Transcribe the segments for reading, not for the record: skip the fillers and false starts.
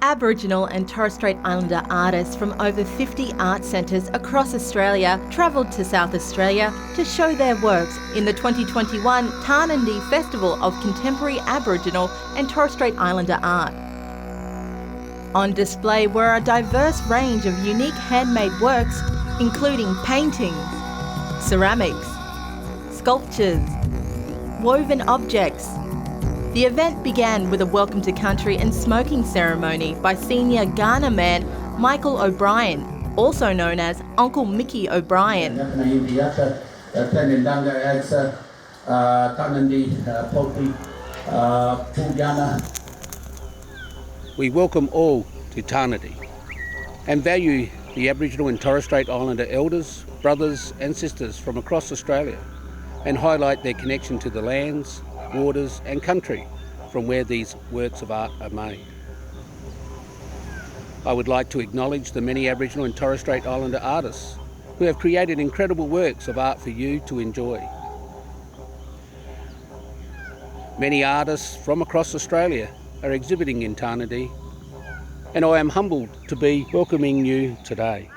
Aboriginal and Torres Strait Islander artists from over 50 art centres across Australia travelled to South Australia to show their works in the 2021 Tarnanthi Festival of Contemporary Aboriginal and Torres Strait Islander art. On display were a diverse range of unique handmade works, including paintings, ceramics, sculptures, woven objects. The event began with a welcome to country and smoking ceremony by senior Kaurna man Michael O'Brien, also known as Uncle Mickey O'Brien. We welcome all to Tarnanthi and value the Aboriginal and Torres Strait Islander elders, brothers and sisters from across Australia and highlight their connection to the lands, waters and country from where these works of art are made. I would like to acknowledge the many Aboriginal and Torres Strait Islander artists who have created incredible works of art for you to enjoy. Many artists from across Australia are exhibiting in Tarnanthi, and I am humbled to be welcoming you today.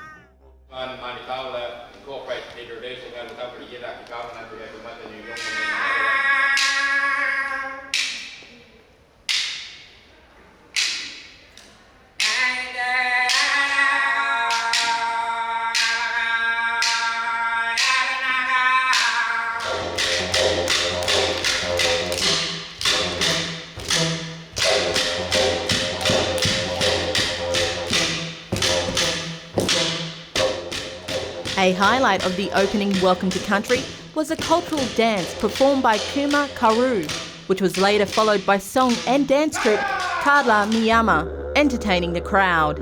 A highlight of the opening Welcome to Country was a cultural dance performed by Kuma Karu, which was later followed by song and dance troupe Kadla Miyama, entertaining the crowd.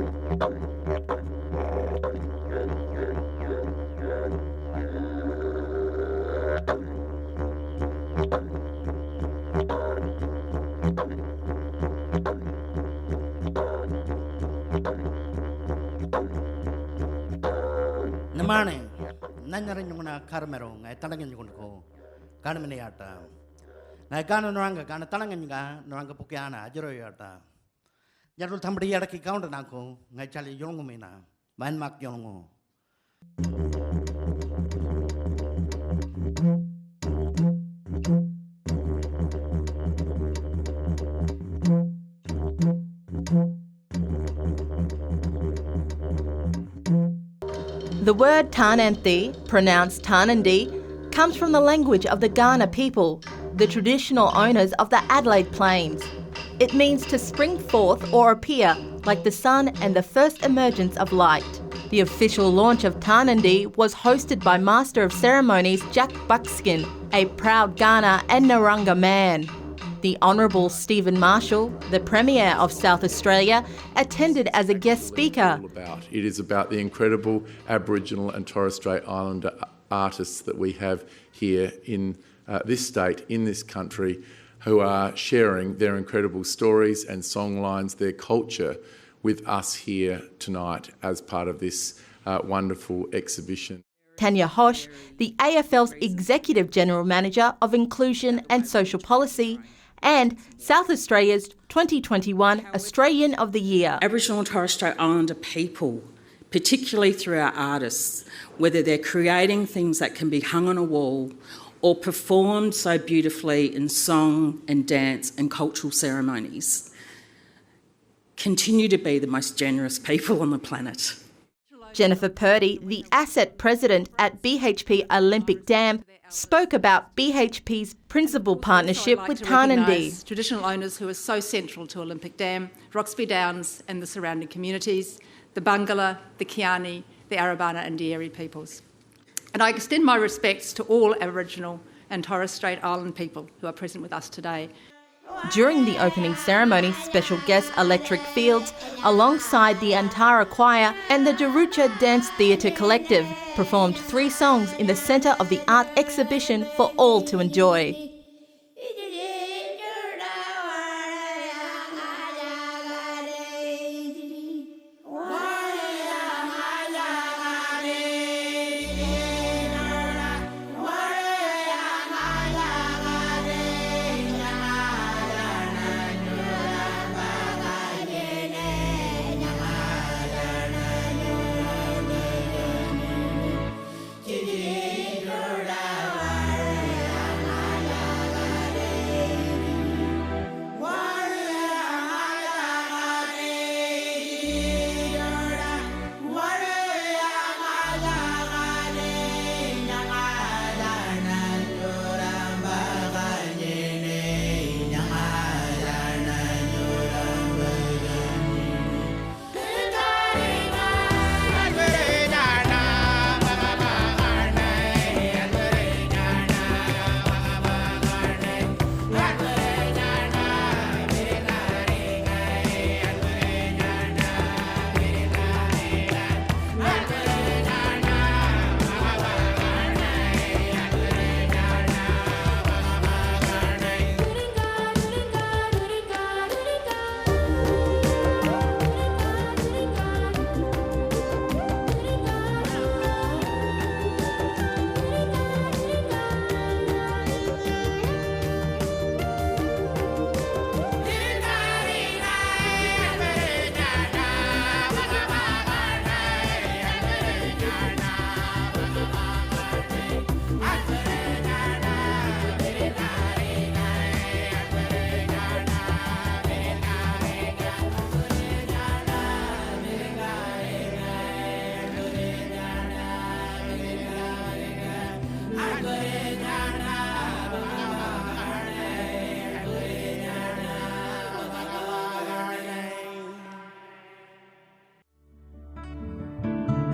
Namane, Nanyarin Carmero, I Talangan Yuko, Carmeniata. Nagana Noranga, Gana Talanganga, Noranga Pukiana, Jeroyata. Yaru Tambariaki counter Nako, Nachali Yongomina, Manmak Yongo. The word Tarnanthi, pronounced Tarnanthi, comes from the language of the Kaurna people, the traditional owners of the Adelaide Plains. It means to spring forth or appear like the sun and the first emergence of light. The official launch of Tarnanthi was hosted by Master of Ceremonies Jack Buckskin, a proud Kaurna and Narungga man. The Honourable Stephen Marshall, the Premier of South Australia, attended as a guest speaker. It is about the incredible Aboriginal and Torres Strait Islander artists that we have here in this state, in this country, who are sharing their incredible stories and songlines, their culture, with us here tonight as part of this wonderful exhibition. Tanya Hosh, the AFL's Executive General Manager of Inclusion and Social Policy, and South Australia's 2021 Australian of the Year. Aboriginal and Torres Strait Islander people, particularly through our artists, whether they're creating things that can be hung on a wall or performed so beautifully in song and dance and cultural ceremonies, continue to be the most generous people on the planet. Jennifer Purdy, the Asset President at BHP Olympic Dam, spoke about BHP's principal partnership with Tarnanthi. Traditional owners who are so central to Olympic Dam, Roxby Downs and the surrounding communities, the Bangala, the Kiani, the Arabana and Dieri peoples. And I extend my respects to all Aboriginal and Torres Strait Island people who are present with us today. During the opening ceremony, special guest Electric Fields, alongside the Antara Choir and the Tjatutja Dance Theatre Collective, performed 3 songs in the centre of the art exhibition for all to enjoy.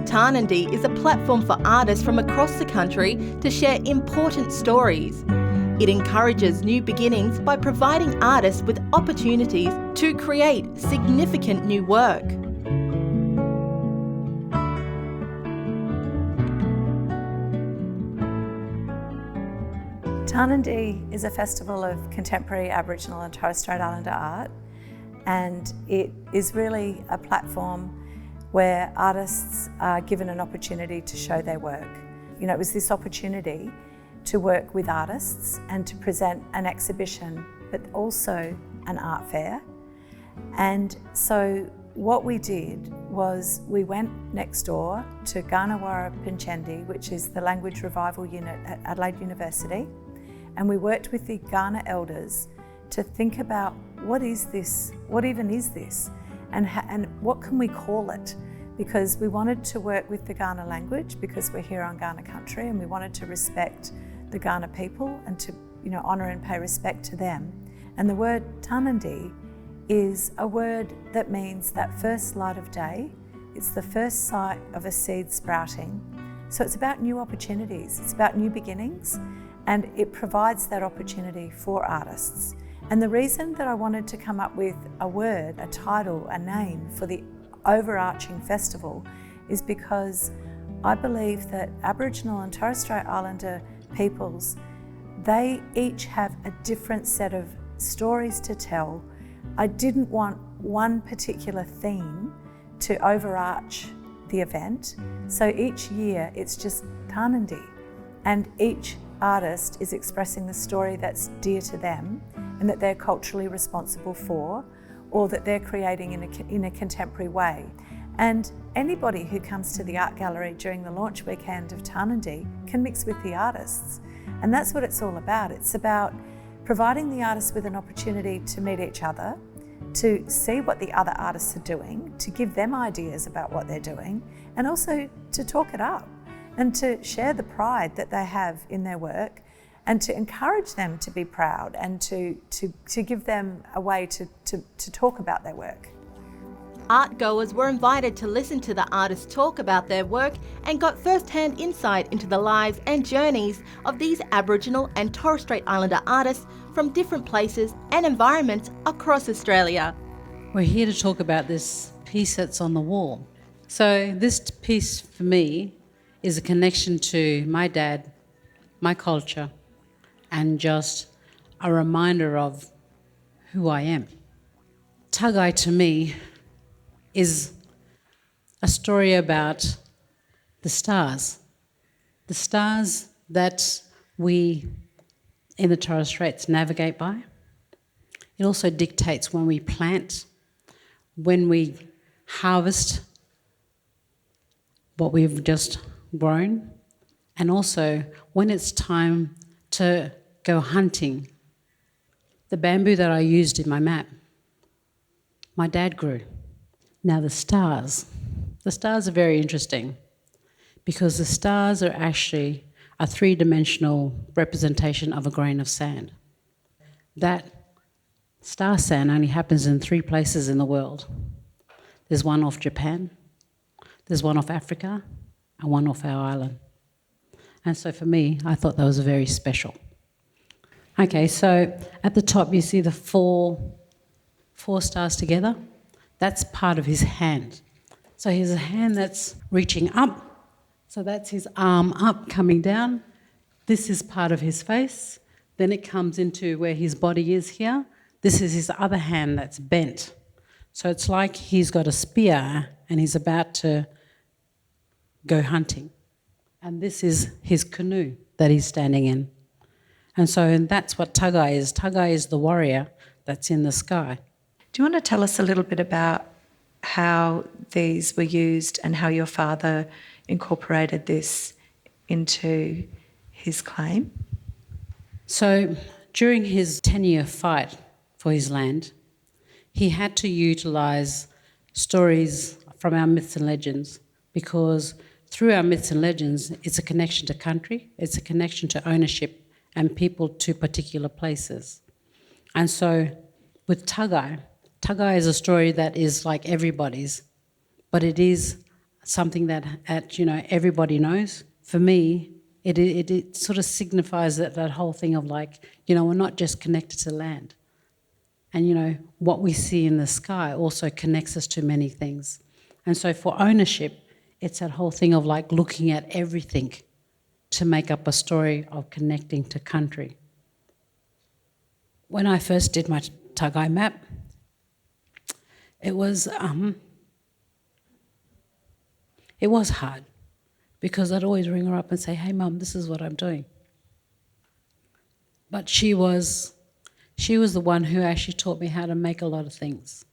Tarnanthi is a platform for artists from across the country to share important stories. It encourages new beginnings by providing artists with opportunities to create significant new work. Tarnanthi is a festival of contemporary Aboriginal and Torres Strait Islander art, and it is really a platform where artists are given an opportunity to show their work. You know, it was this opportunity to work with artists and to present an exhibition, but also an art fair. And so what we did was we went next door to Garnawara Pinchendi, which is the Language Revival Unit at Adelaide University, and we worked with the Kaurna elders to think about what is this, what even is this, and what can we call it? Because we wanted to work with the Kaurna language because we're here on Kaurna country, and we wanted to respect the Kaurna people and to, you know, honour and pay respect to them. And the word Tarnanthi is a word that means that first light of day. It's the first sight of a seed sprouting. So it's about new opportunities, it's about new beginnings, and it provides that opportunity for artists. And the reason that I wanted to come up with a word, a title, a name for the overarching festival is because I believe that Aboriginal and Torres Strait Islander peoples, they each have a different set of stories to tell. I didn't want one particular theme to overarch the event. So each year it's just Tarnanthi, and each artist is expressing the story that's dear to them and that they're culturally responsible for, or that they're creating in a contemporary way. And anybody who comes to the art gallery during the launch weekend of Tarnanthi can mix with the artists. And that's what it's all about. It's about providing the artists with an opportunity to meet each other, to see what the other artists are doing, to give them ideas about what they're doing, and also to talk it up and to share the pride that they have in their work, and to encourage them to be proud and to give them a way to talk about their work. Art goers were invited to listen to the artists talk about their work and got first-hand insight into the lives and journeys of these Aboriginal and Torres Strait Islander artists from different places and environments across Australia. We're here to talk about this piece that's on the wall. So this piece for me is a connection to my dad, my culture, and just a reminder of who I am. Tagai to me is a story about the stars that we in the Torres Straits navigate by. It also dictates when we plant, when we harvest what we've just grown, and also when it's time to go hunting. The bamboo that I used in my map, my dad grew. Now the stars are very interesting because the stars are actually a three-dimensional representation of a grain of sand. That star sand only happens in 3 places in the world. There's one off Japan, there's one off Africa, and one off our island. And so for me, I thought that was very special. Okay, so at the top you see the four stars together. That's part of his hand. So he has a hand that's reaching up. So that's his arm up, coming down. This is part of his face. Then it comes into where his body is here. This is his other hand that's bent. So it's like he's got a spear and he's about to go hunting. And this is his canoe that he's standing in. And that's what Tagai is. Tagai is the warrior that's in the sky. Do you want to tell us a little bit about how these were used and how your father incorporated this into his claim? So during his 10-year fight for his land, he had to utilise stories from our myths and legends, because through our myths and legends, it's a connection to country, it's a connection to ownership and people to particular places. And so with Tagai is a story that is like everybody's, but it is something that everybody knows. For me, it sort of signifies that whole thing of like, we're not just connected to land. And, what we see in the sky also connects us to many things. And so for ownership, it's that whole thing of like looking at everything to make up a story of connecting to country. When I first did my Tagai map, it was hard because I'd always ring her up and say, "Hey, Mum, this is what I'm doing." But she was the one who actually taught me how to make a lot of things.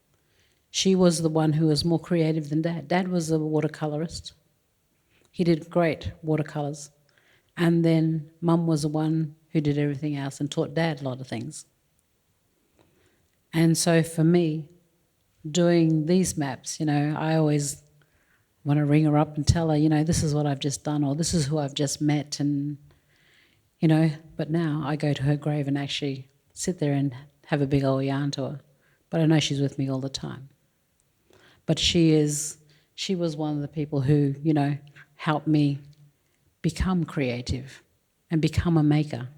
She was the one who was more creative than Dad. Dad was a watercolourist. He did great watercolours. And then Mum was the one who did everything else and taught Dad a lot of things. And so for me, doing these maps, I always want to ring her up and tell her, this is what I've just done, or this is who I've just met, and, but now I go to her grave and actually sit there and have a big old yarn to her. But I know she's with me all the time. But she was one of the people who, helped me become creative and become a maker,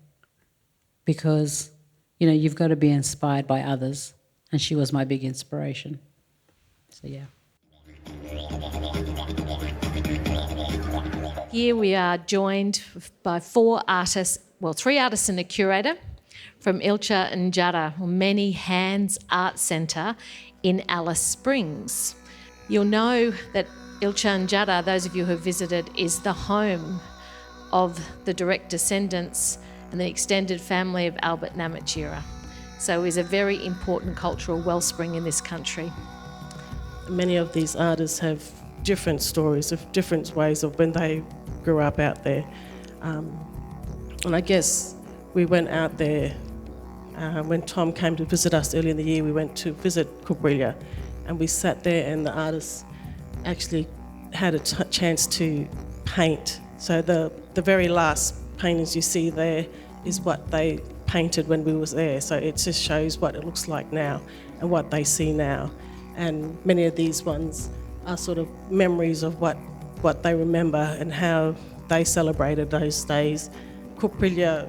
because, you've got to be inspired by others, and she was my big inspiration. So, yeah. Here we are joined by 4 artists, 3 artists and a curator from Tjatutja and Antara, or Many Hands Art Centre in Alice Springs. You'll know that Tjatutja and Antara, those of you who have visited, is the home of the direct descendants and the extended family of Albert Namatjira. So is a very important cultural wellspring in this country. Many of these artists have different stories of different ways of when they grew up out there. And I guess we went out there when Tom came to visit us early in the year. We went to visit Cubrilla, and we sat there, and the artists actually had a chance to paint. So the very last paintings you see there is what they painted when we was there. So it just shows what it looks like now and what they see now. And many of these ones are sort of memories of what they remember and how they celebrated those days. Cubrilla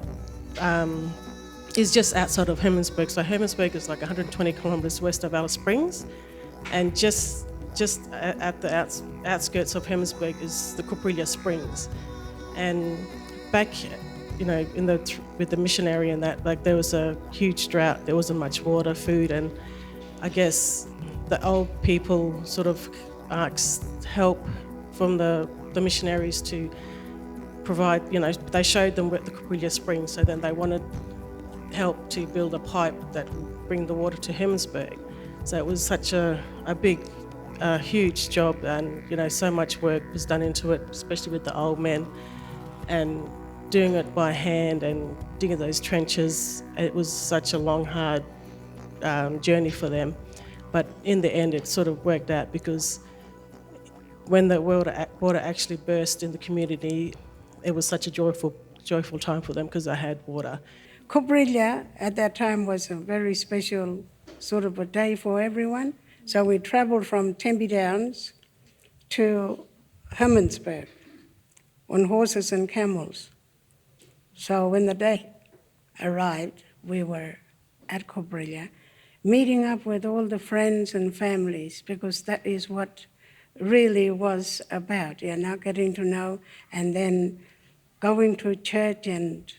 is just outside of Hermannsburg. So Hermannsburg is like 120 kilometres west of Alice Springs, and just at the outskirts of Hermannsburg is the Cubrilla Springs. And back, with the missionary and that, like there was a huge drought. There wasn't much water, food, and I guess the old people sort of asked help from the missionaries to provide, they showed them where the Cubrilla Springs, so then they wanted help to build a pipe that would bring the water to Hermannsburg. So it was such a big, huge job, and so much work was done into it, especially with the old men, and doing it by hand and digging those trenches. It was such a long, hard journey for them. But in the end, it sort of worked out, because when the water actually burst in the community, it was such a joyful time for them because they had water. Cubrilla at that time was a very special sort of a day for everyone. So we travelled from Tempe Downs to Hermannsburg on horses and camels. So when the day arrived, we were at Cubrilla, meeting up with all the friends and families, because that is what really was about, getting to know, and then going to church and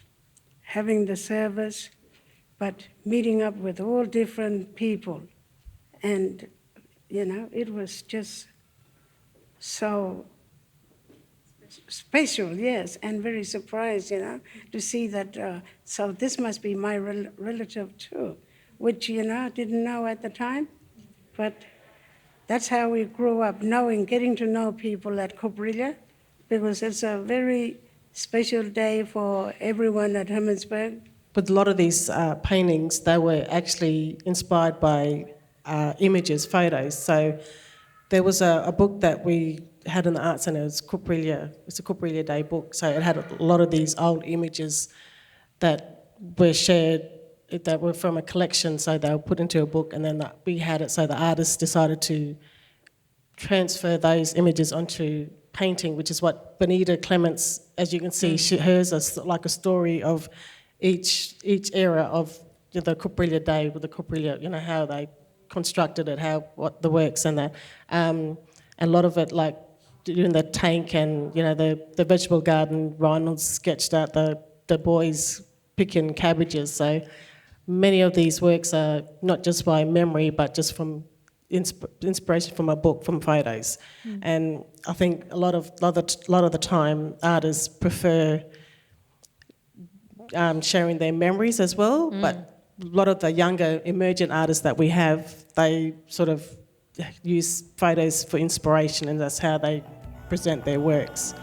having the service, but meeting up with all different people. And, it was just so special, yes, and very surprised, to see that, so this must be my relative too, which, didn't know at the time, but that's how we grew up, getting to know people at Cubrilla, because it's a very special day for everyone at Hermannsburg. With a lot of these paintings, they were actually inspired by images, photos. So there was a book that we had in the Arts Centre, it's a Cubrilla Day book, so it had a lot of these old images that were shared, that were from a collection, so they were put into a book, and then we had it, so the artists decided to transfer those images onto painting, which is what Benita Clements, as you can see, hers is like a story of each era of the Cuprilia Day with the Cuprilia, how they constructed it, what the works and that. And a lot of it, like doing the tank and the vegetable garden, Reynolds sketched out the boys picking cabbages. So many of these works are not just by memory, but just from inspiration from a book, from photos. And I think a lot of the time, artists prefer sharing their memories as well. But a lot of the younger emergent artists that we have, they sort of use photos for inspiration, and that's how they present their works.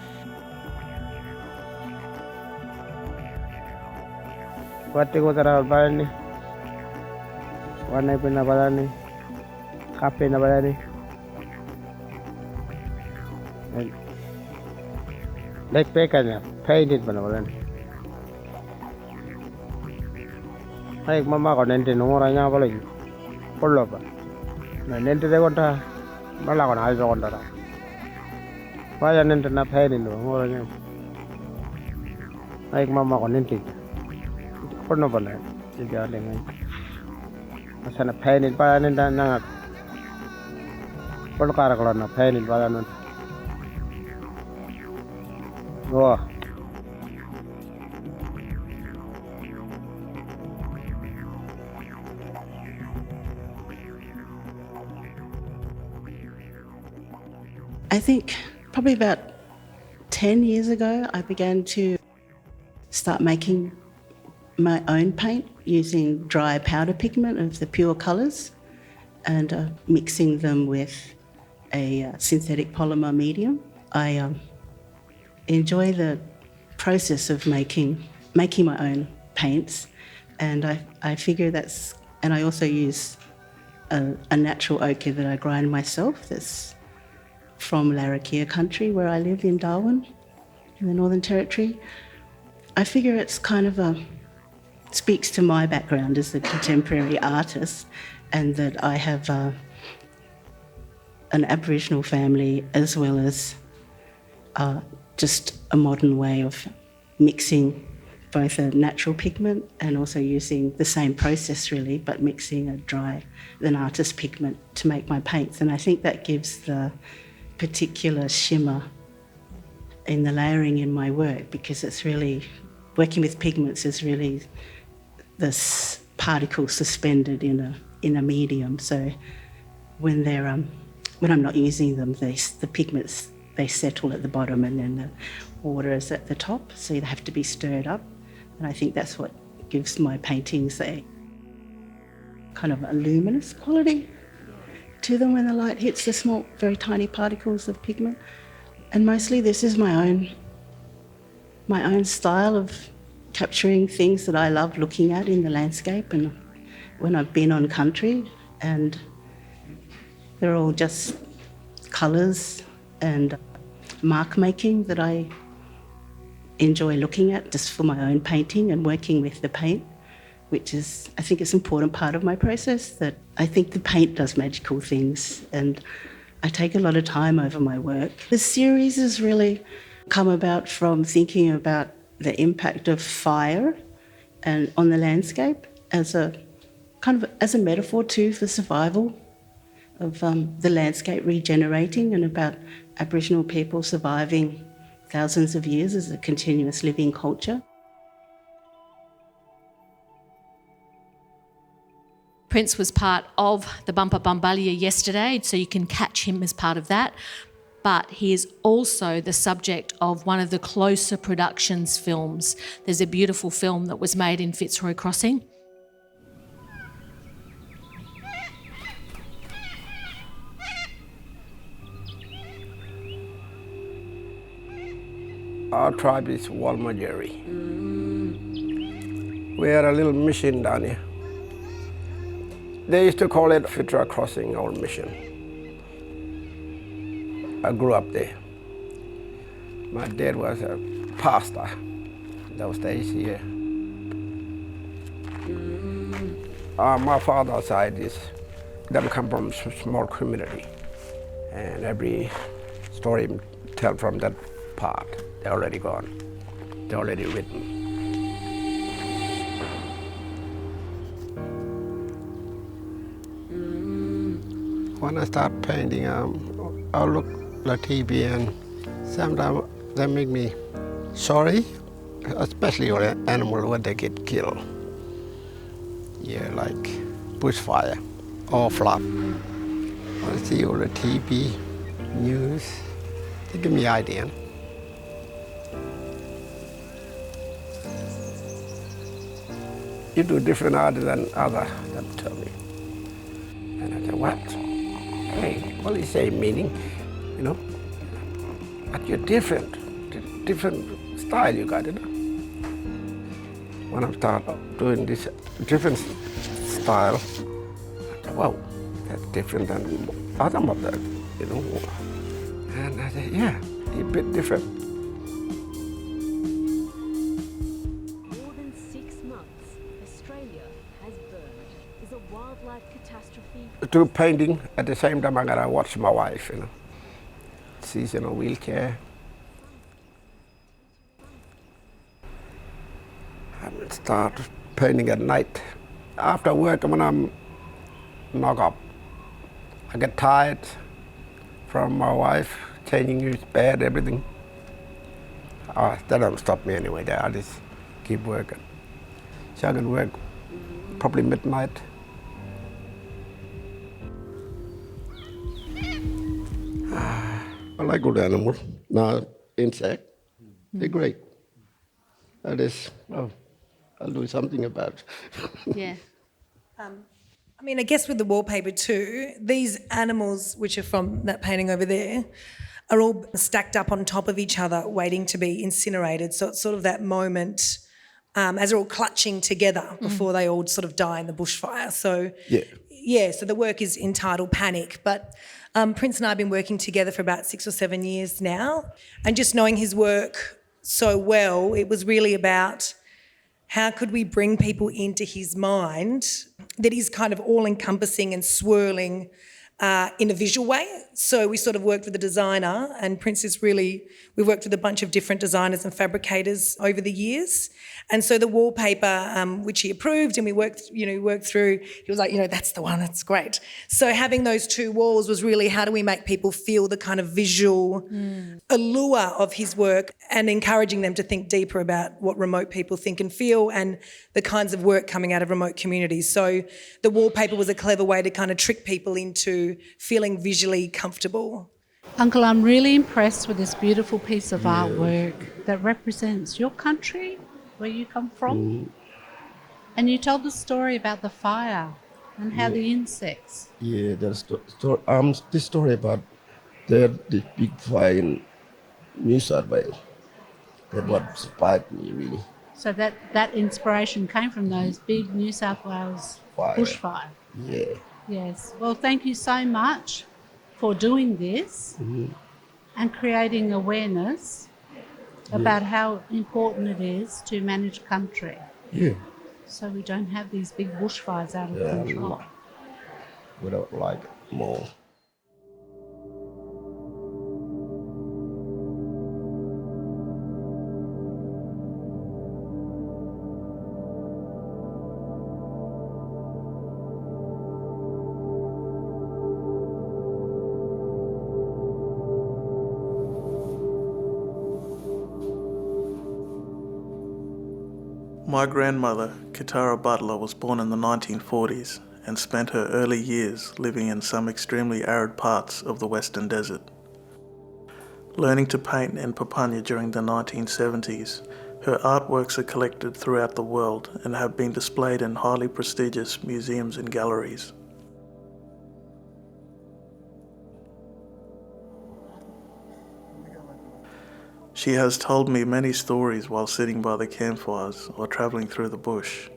Kape na badani. Like pekanya, painted banawalan. Like mama ko nente nungora nya balay. Pollo ba. Na nente de konta mala ko na ay konta ra. Waya nente na painted nungora nya. Like mama ko nente. Pollo ba na. Ija lengai. Asana painted ba nente na. Polkarakolana painted balanon. Oh. I think probably about 10 years ago, I began to start making my own paint using dry powder pigment of the pure colours and mixing them with a synthetic polymer medium. I enjoy the process of making my own paints, and I figure and I also use a natural ochre that I grind myself that's from Larrakia country, where I live in Darwin, in the Northern Territory. I figure it's kind of speaks to my background as a contemporary artist, and that I have an Aboriginal family as well as just a modern way of mixing both a natural pigment and also using the same process really, but mixing an artist pigment to make my paints. And I think that gives the particular shimmer in the layering in my work, because it's really, working with pigments is really this particle suspended in a medium. So when I'm not using them, the pigments, they settle at the bottom and then the water is at the top, so they have to be stirred up. And I think that's what gives my paintings a kind of a luminous quality to them when the light hits the small, very tiny particles of pigment. And mostly this is my own style of capturing things that I love looking at in the landscape and when I've been on country, and they're all just colours and mark making that I enjoy looking at just for my own painting and working with the paint, which is, I think, it's an important part of my process, that I think the paint does magical things and I take a lot of time over my work. The series has really come about from thinking about the impact of fire and on the landscape as a metaphor too for survival of the landscape regenerating, and about Aboriginal people surviving thousands of years as a continuous living culture. Prince was part of the Bumper Bumbalia yesterday, so you can catch him as part of that. But he is also the subject of one of the Closer Productions films. There's a beautiful film that was made in Fitzroy Crossing. Our tribe is Walmajeri. We are a little mission down here. They used to call it Fitzroy Crossing, our mission. I grew up there. My dad was a pastor those days here. My father's side them come from a small community. and every story tell from that part, they're already gone. They're already written. When I start painting, I'll look at TV and sometimes they make me sorry, especially when animals when they get killed. Yeah, like bushfire or flood. I see all the TV, news, they give me idea. You do different art than other, that tell me. And I said, what? Hey, well, the same meaning, you know? But you're different style you got, you know? When I start doing this different style, I said, wow, that's different than other models, you know? And I said, yeah, a bit different. More than 6 months, Australia has burned. Is a wildlife catastrophe. Do painting at the same time I gotta watch my wife, you know. She's in a wheelchair. I will start painting at night. After work, when I'm knock up, I get tired from my wife changing his bed, everything. That don't stop me anyway. I just keep working. So I can work probably midnight. I like good animals. Now, insect, they're great. That is, oh, I'll do something about it. Yeah. I mean, I guess with the wallpaper too, these animals, which are from that painting over there, are all stacked up on top of each other, waiting to be incinerated. So it's sort of that moment as they're all clutching together before they all sort of die in the bushfire. So, so the work is entitled Panic. But Prince and I have been working together for about 6 or 7 years now. And just knowing his work so well, it was really about how could we bring people into his mind that is kind of all-encompassing and swirling in a visual way. So we sort of worked with a designer, and Prince is really, we worked with a bunch of different designers and fabricators over the years. And so the wallpaper, which he approved and we worked through, he was like, that's the one, that's great. So having those two walls was really, how do we make people feel the kind of visual allure of his work, and encouraging them to think deeper about what remote people think and feel and the kinds of work coming out of remote communities. So the wallpaper was a clever way to kind of trick people into feeling visually comfortable. Uncle, I'm really impressed with this beautiful piece of artwork that represents your country, where you come from. And you told the story about the fire and how the insects. Yeah, there's this story about this big fire in New South Wales. That what inspired me, really. So that inspiration came from those big New South Wales bushfire. Yeah. Yes. Well, thank you so much for doing this and creating awareness about how important it is to manage country. Yeah. So we don't have these big bushfires out of control. We don't like it more. My grandmother, Kitara Butler, was born in the 1940s and spent her early years living in some extremely arid parts of the Western Desert. Learning to paint in Papunya during the 1970s, her artworks are collected throughout the world and have been displayed in highly prestigious museums and galleries. She has told me many stories while sitting by the campfires or travelling through the bush.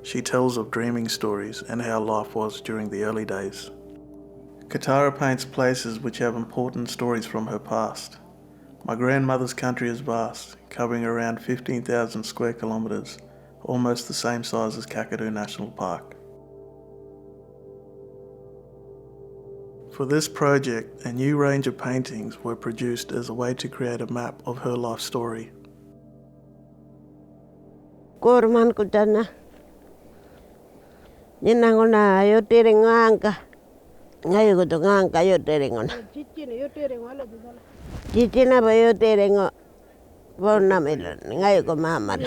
She tells of dreaming stories and how life was during the early days. Kitara paints places which have important stories from her past. My grandmother's country is vast, covering around 15,000 square kilometres, almost the same size as Kakadu National Park. For this project, a new range of paintings were produced as a way to create a map of her life story. Korman kutana. Ninangona yo teringanga. Ngayo kutunganga yo teringona. Chichina ba yo teringo. Bona mela ngayo ko mama.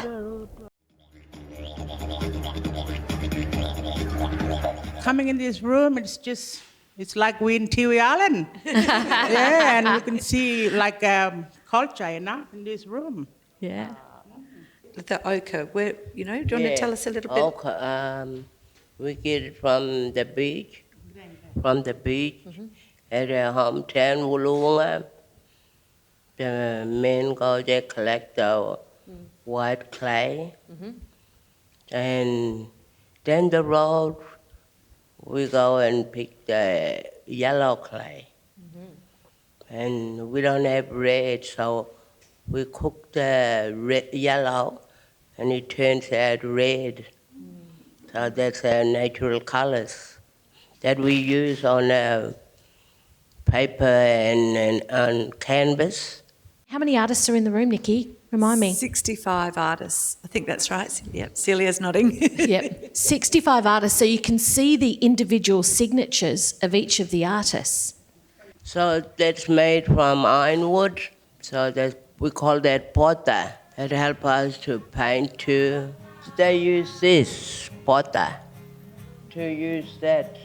Coming in this room, it's like we're in Tiwi Island. Yeah, and you can see like culture, in this room. Yeah. The ochre, where, do you want to tell us a little bit? Ochre, we get it from the beach. At our hometown, Woolloonga. The men go there, collect the white clay. And then the road, we go and pick the yellow clay. And we don't have red, so we cook the yellow and it turns out red. So that's our natural colors that we use on paper and on canvas. How many artists are in the room, Nikki? Remind me. 65 artists. I think that's right. Yep. Celia's nodding. Yep. 65 artists. So you can see the individual signatures of each of the artists. So that's made from ironwood. So we call that potter. It helps us to paint too. They use this potter to use that,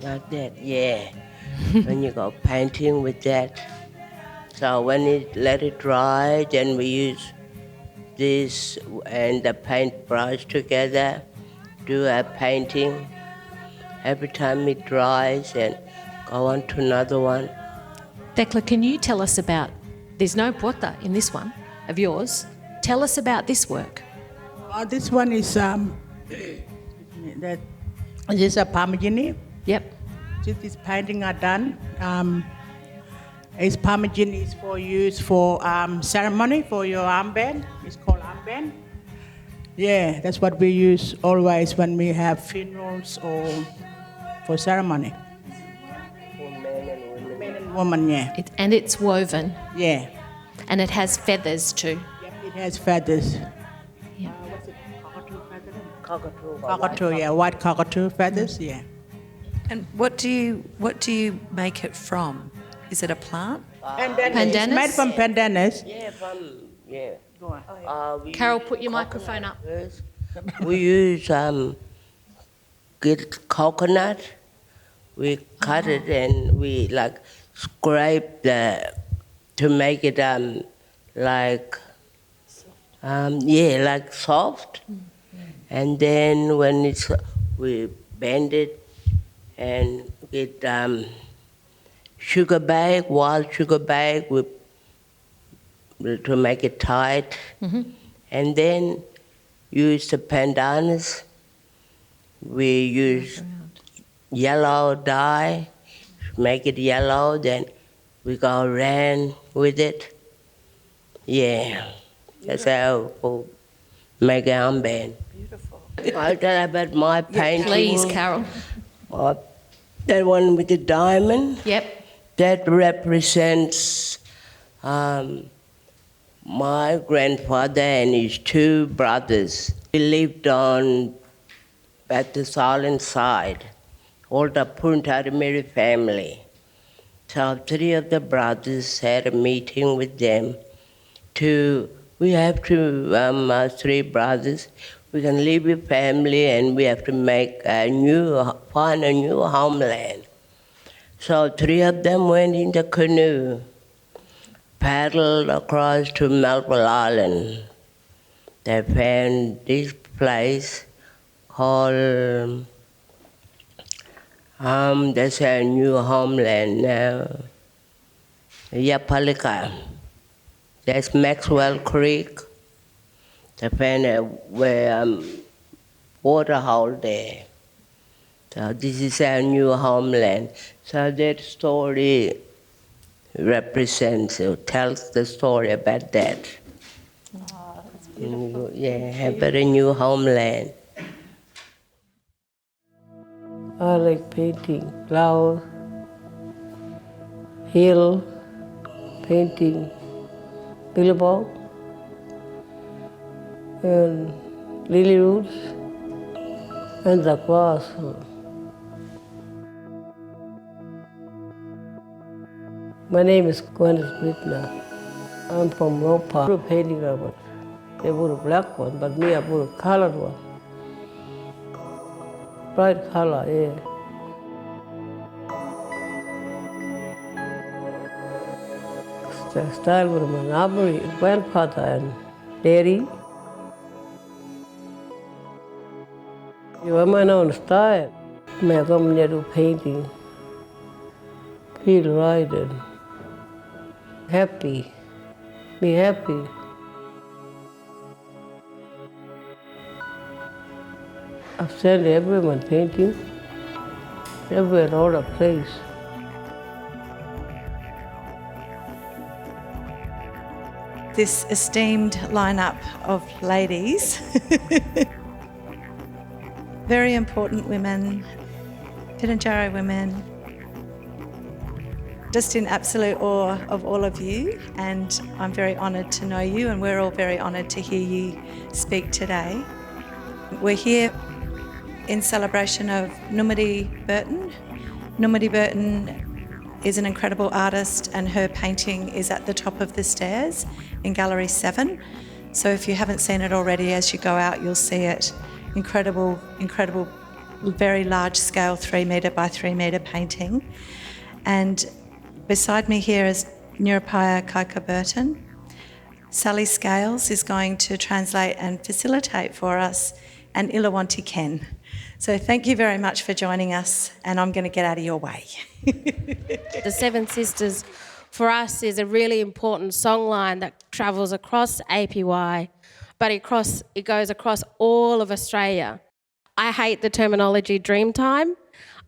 like that, yeah. When you go painting with that. So when let it dry, then we use this and the paintbrush together, do a painting. Every time it dries and go on to another one. Thekla, can you tell us about, there's no pota in this one of yours. Tell us about this work. This one is this is a Parmigiani. Yep. This painting are done. Parmigiani is for use for ceremony for your armband. It's called armband. Yeah, that's what we use always when we have funerals or for ceremony. For men and women. Men and women, yeah. And it's woven. Yeah. And it has feathers too. Yep, it has feathers. Yeah. What's it? Cockatoo. Cockatoo, yeah, white cockatoo feathers, yeah. And what do you make it from? Is it a plant? Pandanus. It's made from pandanus. Yeah. Go on. Carol, put your microphone up. We use get coconut. We cut it and we scrape to make it like soft. And then when we bend it and get sugar bag, wild sugar bag to make it tight. And then use the pandanus. We use yellow dye, make it yellow, then we go around with it. Yeah, that's how we make our armband. Beautiful. I'll tell you about my painting. Please, Carol. That one with the diamond. Yep. That represents my grandfather and his two brothers. We lived at the Silent Side, all the Puntarimiri family. So 3 of the brothers had a meeting with them we have to, our 3 brothers, we can leave your family and we have to find a new homeland. So 3 of them went in the canoe, paddled across to Melville Island. They found this place called, that's our new homeland now, Yapalika. That's Maxwell Creek. They found a water hole there. So this is our new homeland. So that story tells the story about that. Oh, that's beautiful. Yeah, about a new homeland. I like painting flowers, hill, painting billabong and lily roots and the grass. My name is Gwen Smithna. I'm from Ropa. I put a painting rubber. They put a black one, but me, I put a colored one. Bright color, yeah. The style with my Aboriginal grandfather and daddy. You have my own style. I come here to painting. Feel right and happy. Be happy. I've sent everyone painting, everywhere, all the place. This esteemed lineup of ladies, very important women, Tarnanthi women, just in absolute awe of all of you, and I'm very honoured to know you, and we're all very honoured to hear you speak today. We're here in celebration of Numidi Burton. Numidi Burton is an incredible artist, and her painting is at the top of the stairs in Gallery 7. So if you haven't seen it already, as you go out, you'll see it. Incredible, very large scale 3 metre by 3 metre painting. And beside me here is Nurapaya Kaika Burton. Sally Scales is going to translate and facilitate for us, and Ilawanti Ken. So thank you very much for joining us, and I'm going to get out of your way. The Seven Sisters for us is a really important songline that travels across APY, but it goes across all of Australia. I hate the terminology Dreamtime.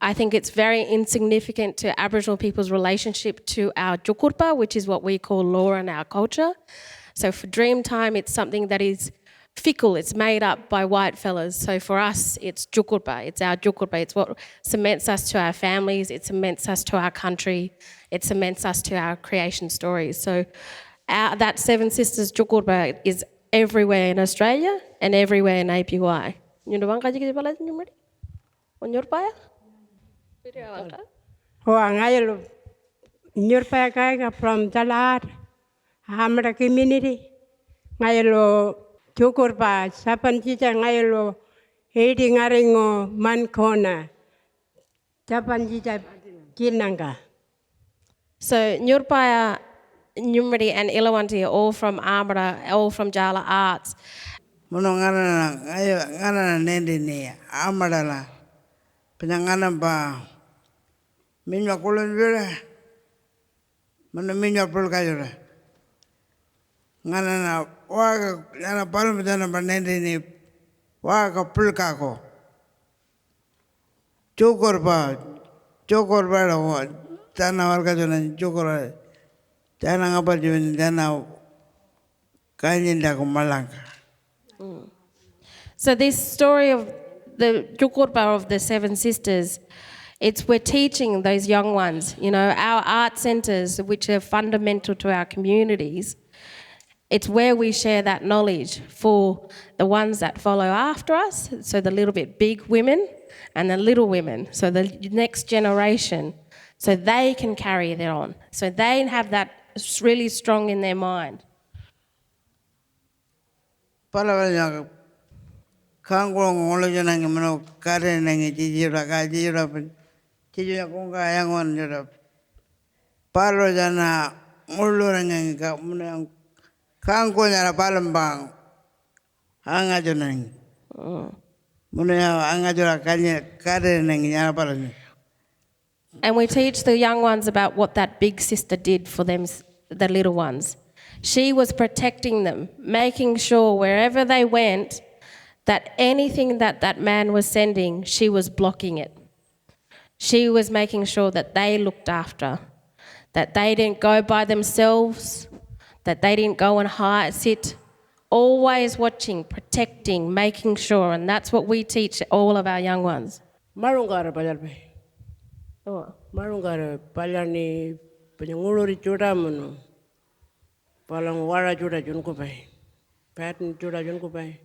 I think it's very insignificant to Aboriginal people's relationship to our Tjukurpa, which is what we call law and our culture. So for Dreamtime, it's something that is fickle, it's made up by white fellas. So for us, it's Tjukurpa, it's our Tjukurpa, it's what cements us to our families, it cements us to our country, it cements us to our creation stories. So that Seven Sisters Tjukurpa is everywhere in Australia and everywhere in APY. From Talat, Hamra community, Ngaylo Tjukurpa, Sapanjita Ngaylo, Eating Aringo, Mankona, Sapanjita Kinanga. So Nyurpaya, Numri and Ilawanti are all from Amara, all from Jala Arts. Munongana Nendini, Amarala, Pinanganamba, Minwa Kulunvira, Manamina Pulkajura. Ngana waga yana palmidana Nendini, Waga Pulkako. Chokorba, Tana Vargajana, Chokora, Tana Abajun, Tana Kajinda Malanga. So this story of the Tjukurpa of the Seven Sisters, we're teaching those young ones, our art centres, which are fundamental to our communities. It's where we share that knowledge for the ones that follow after us, so the little bit big women and the little women, so the next generation, so they can carry it on, so they have that really strong in their mind. Kangong Olojanang Mano Karen and Jiraka, Tijakunga Yangon Europe. Parojana Mulurang Kangona Palambang Angajanang Munia Angajura Karen and Yanapalan. And we teach the young ones about what that big sister did for them, the little ones. She was protecting them, making sure wherever they went, that anything that man was sending, she was blocking it. She was making sure that they looked after, that they didn't go by themselves, that they didn't go and sit, always watching, protecting, making sure, and that's what we teach all of our young ones. Marungara Pajalpe. Marungara Palani Penyanguluri juda munu. Palang wara juda junko pai. Patin juda junko pai.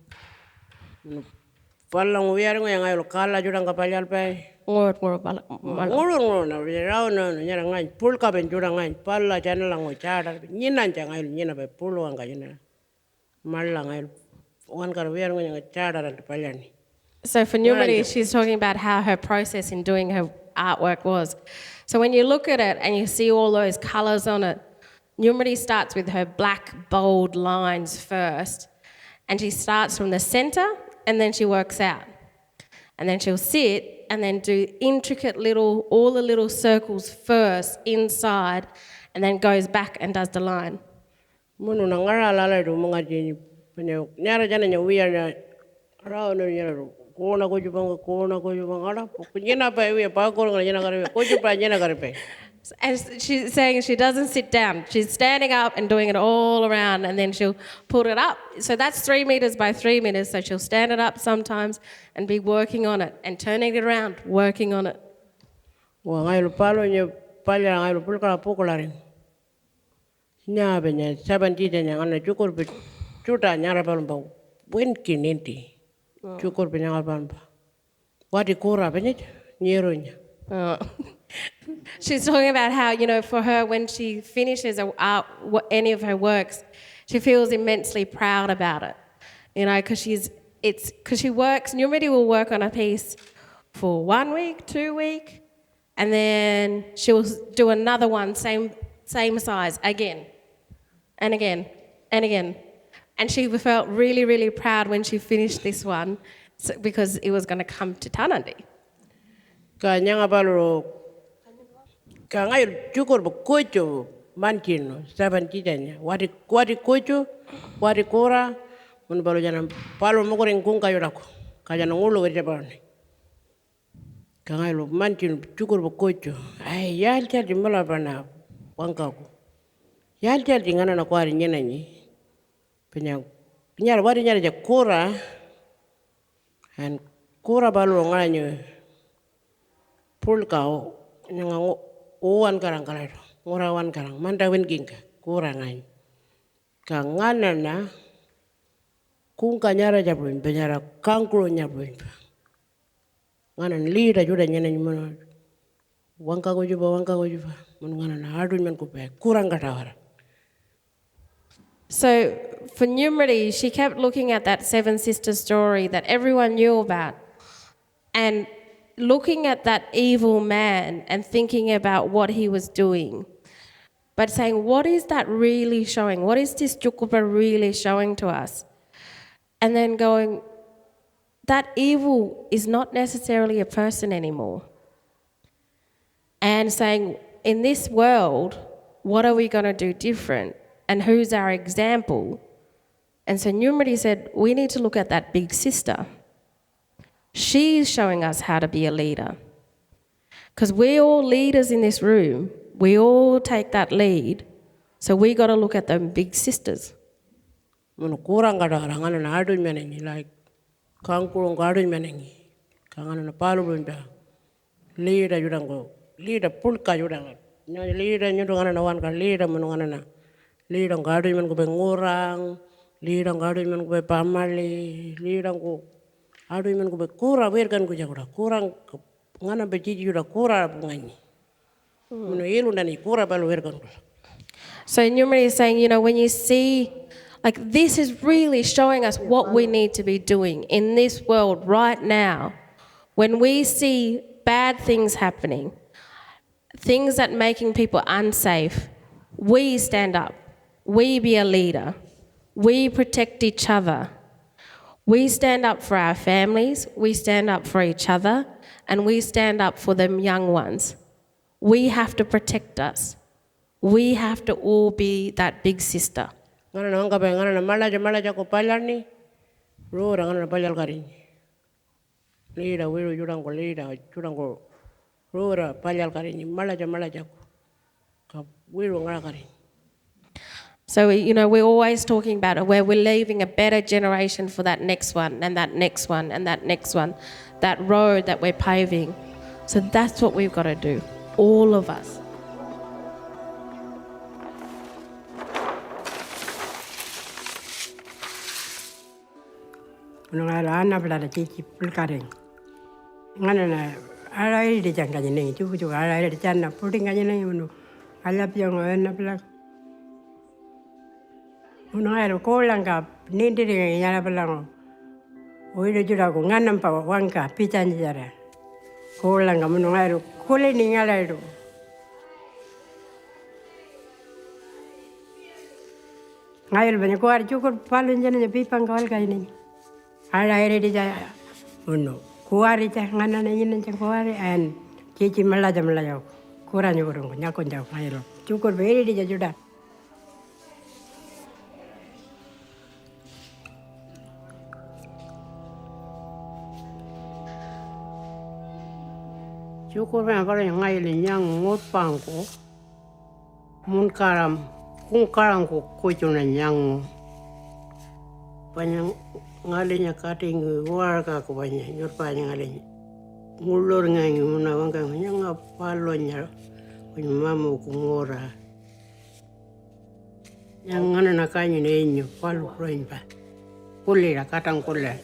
Palang wiaring yang ayo kala juda ngapayal pai. Ngurur na wirau na nyara ngai pulka ben juda ngai palla jana lango chada nyinan jang ayo nyina pai pulu anga jina. Malang ayo wan kar wiaring yang chada ran palyani. So for Numeri, she's talking about how her process in doing her artwork was. So when you look at it and you see all those colours on it, Numeri starts with her black, bold lines first, and she starts from the centre, and then she works out. And then she'll sit and then do intricate all the little circles first inside, and then goes back and does the line. Munu nangara lala do mga jini nyara jana nya wiya rao no nyara kona ko jubang ara nyina pa wi pa ko nyina kare ko jupa nyina kare. And she's saying she doesn't sit down. She's standing up and doing it all around, and then she'll put it up. So that's 3 meters by 3 meters. So she'll stand it up sometimes and be working on it and turning it around, working on it. Wa ngai lu palo nya palya ngai lu pulkala pukularing. Nya benya 70 nya ngana cukur be cuta nyara palumba wen kinenti. Cukur benya palumba. Wadi kura benya nyeronya. She's talking about how, you know, for her, when she finishes any of her works, she feels immensely proud about it. You know, because she works, Numeri will work on a piece for 1 week, 2 weeks, and then she'll do another one, same size, again, and again, and again. And she felt really, really proud when she finished this one, because it was going to come to Tarnanthi. Ka ngai cukur bu kocho mankino 70 janya wadi kocho wadi kora mun balu jana palo mo koren kun kayo dako ka jana ngulo wede bane ka ngai lo mankino cukur bu kocho ai yal tel mala bana wanka ko yal tel ngana na kwari nyena ni penya nyar wadi nyar je kora han kora balu nganyo pulka nyango uwan karang kalado ngurawan karang mandawin ginga kurangan kangana na kung kanyara jabuin penyara kangklo nyabuin ngana lida juda nyana nyuman wangka ko juba ngana na adun men ko pe kurang katawara. So for Numeri, she kept looking at that Seven Sisters story that everyone knew about, and looking at that evil man and thinking about what he was doing, but saying, what is that really showing? What is this Tjukurpa really showing to us? And then going, that evil is not necessarily a person anymore. And saying, in this world, what are we going to do different? And who's our example? And so Numeri said, we need to look at that big sister. She's showing us how to be a leader. Because we're all leaders in this room. We all take that lead. So we got to look at them big sisters. Kurang kadang ngana na adun menengi like kangkurung kadun menengi kangana na palu bunda leader judango leader pulka judang nyo leader nyo ngana na wan ka leader menungana na leader kadun men ko bengurang leader kadun men ko pamali leader ko adu men ko be kura berkan ko jagoda kurang ngana be jiji juda kura ngani no yelu nani kura balu berkan ko. So Numeri is saying, you know, when you see, like, this is really showing us what we need to be doing in this world right now. When we see bad things happening, things that making people unsafe, we stand up, we be a leader, we protect each other. We stand up for our families, we stand up for each other, and we stand up for them young ones. We have to protect us. We have to all be that big sister. Ngana na ngaba ngana na malaja ko palani ro ngana na paljal karin. Lida wiru jurang ko lida jurang ko ro paljal karin malaja ko ka wiru ngana karin. So, you know, we're always talking about it, where we're leaving a better generation for that next one and that next one and that next one, that road that we're paving. So that's what we've got to do, all of us. Nungala ana bla chichi pulkaring. Ngana na ala ide janga ni tu tu ala ide janna puting kanya ni unu. Ala piang ana bla. Nungala ko langa nindi ring yana bla. Oile jura ko ngana pa wangka pitan jara. Ko langa nungala ko le ningala ru. Ngayon banyak kuar cukup palun jana pipang kawal kaya ni. Ala ide di jaya. Uno. Kuari cah ngana na yin cah kuari an cici melaja kurang kurang nyakon jauh ngayon. Cukup beri di juda. Cukup yang paling ngayon yang ngutpangku mun karam ku kucunan yang banyak ngalinya kating warga ko banyak nyurpanya ngalinya ngulur ngangi munawang kang nyanga palonya mamu ku ngora yang ngana nakanya nenyo palu roin pa kulira katang kulle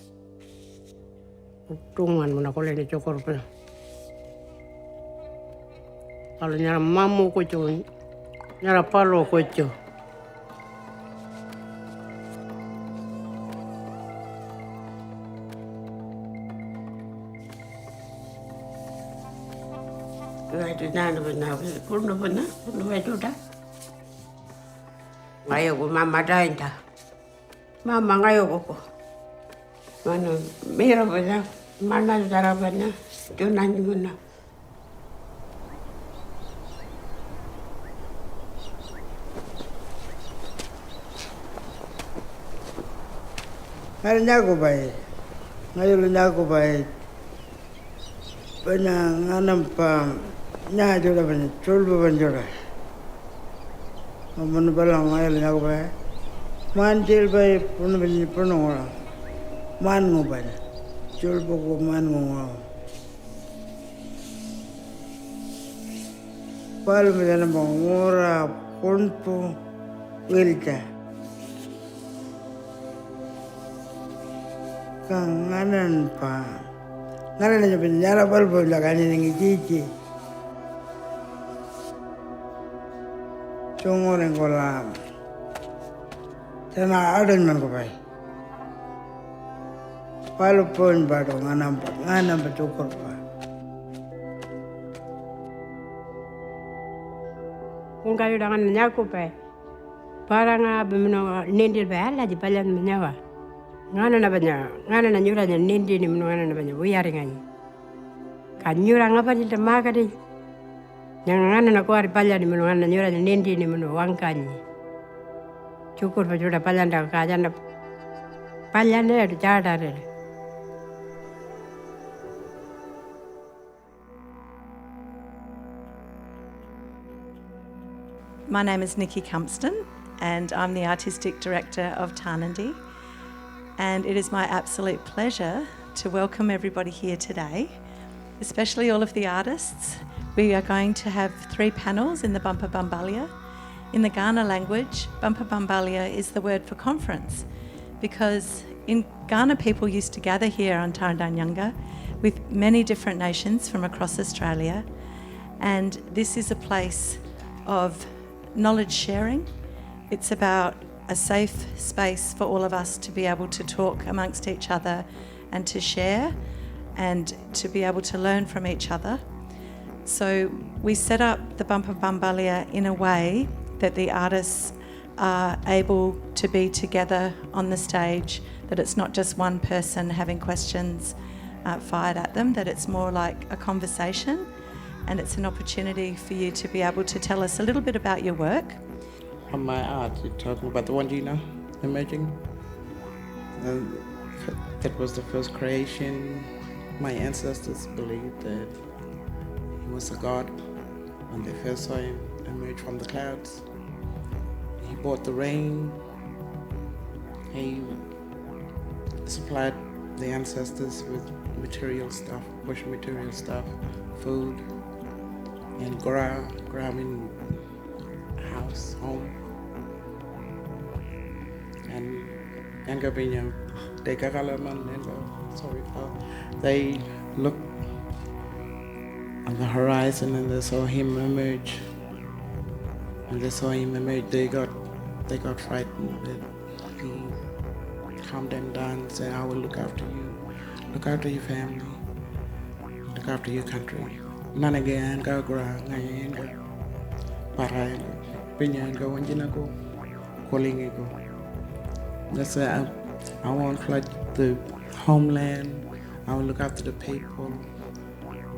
tungan muna kulle ni cokor pa kalau nyara mamu kucu nyara palo kucu itu nana benar, purno itu dah. Ngayo ko mama dah inta, mama ngayo ko. Mana mera benar, mana cara benar, tu nani benar. Ngayo nyago bay, benar nganam pam. Nya joda bani chulbu ban joda amon balang ayal nya ba man jil bay pun bani puno man ngo ban chulbu ko man ngo pal me dana ngora punpu wilta kanganan pa ngana nya bin nyara balbo lagani ngi jiji Chongoren kolam, sana aden man ko bay. Palu pun bado nganam betukur pa. Kung kayo dangan nyaku pa, parang bimno nindil ba ala di palan menyawa. Ngana na nyura nya nindi ni mno ngana na banya buyari ngani. Kan nyura ngapa di temaka di. Yang ngana na kuari palan ni mno ngana nyura nya nindi ni mno wangkani. Cukur pa juda palan da kajan na palan ne ada jada re. My name is Nikki Cumpston and I'm the Artistic Director of Tarnanthi, and it is my absolute pleasure to welcome everybody here today, especially all of the artists. We are going to have 3 panels in the Bumper Bumbalia. In the Ghana language, Bumper Bumbalia is the word for conference, because in Ghana people used to gather here on Tarnanthi with many different nations from across Australia, and this is a place of knowledge sharing. It's about a safe space for all of us to be able to talk amongst each other and to share and to be able to learn from each other. So we set up the Bumper Bumbalia in a way that the artists are able to be together on the stage, that it's not just one person having questions fired at them, that it's more like a conversation. And it's an opportunity for you to be able to tell us a little bit about your work. On my art, you're talking about the one imaging. That was the first creation. My ancestors believed that he was a god. When they first saw him emerge from the clouds, he brought the rain. He supplied the ancestors with material stuff, bush material stuff, food. And ground in house, home. And and go binya they kakalaman and go sorry they look on the horizon and they saw him emerge. When they saw him emerge, they got frightened. He calmed them down and said, I will look after you, look after your family, look after your country. None again, go gra, ngayon go, paray, pinyan go, wanjina go, calling go. That's I won't flood the homeland. I will look after the people.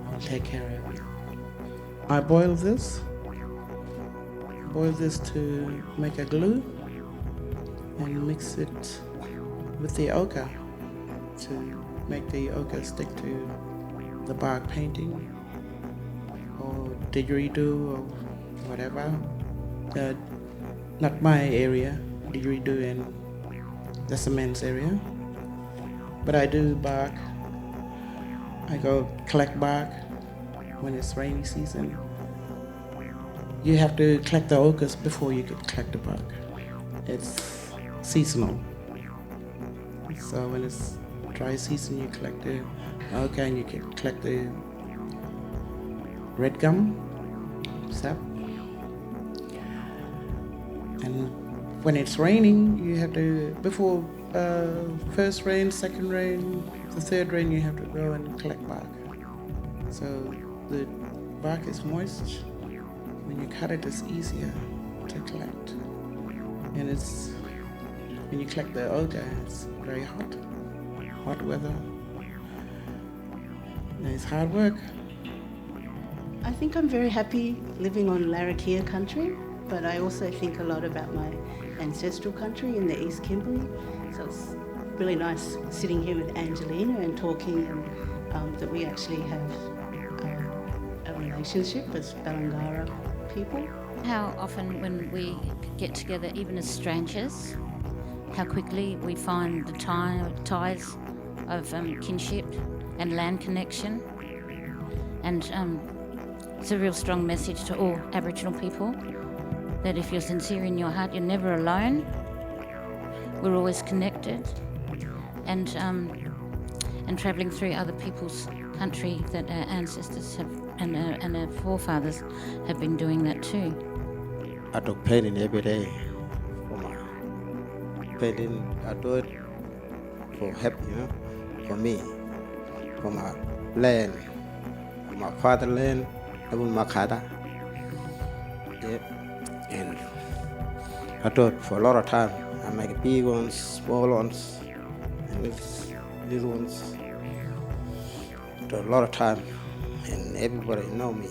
I'll take care of it. I boil this to make a glue and mix it with the ochre to make the ochre stick to the bark painting or didgeridoo or whatever. Not my area, didgeridoo in the cements area, but I do bark. I go collect bark when it's rainy season. You have to collect the ochres before you could collect the bark. It's seasonal. So when it's dry season, you collect the ochre and you can collect the red gum sap. And when it's raining, you have to, before first rain, second rain, the third rain, you have to go and collect bark. So the bark is moist. When you cut it, it's easier to collect. And it's, when you collect the ochre, it's very hot weather. And it's hard work. I think I'm very happy living on Larrakia country, but I also think a lot about my ancestral country in the East Kimberley. So it's really nice sitting here with Angelina and talking, and that we actually have a relationship as Balangara people. How often when we get together, even as strangers, how quickly we find the ties of kinship and land connection. And it's a real strong message to all Aboriginal people that if you're sincere in your heart, you're never alone. We're always connected, and travelling through other people's country that our ancestors have and our forefathers have been doing that too. I took painting every day. Painting, I do it for help, for me, for my land, for my fatherland, and my Makada. Yep. And I do it for a lot of time. I make big ones, small ones, and little ones. I do a lot of time, and everybody know me.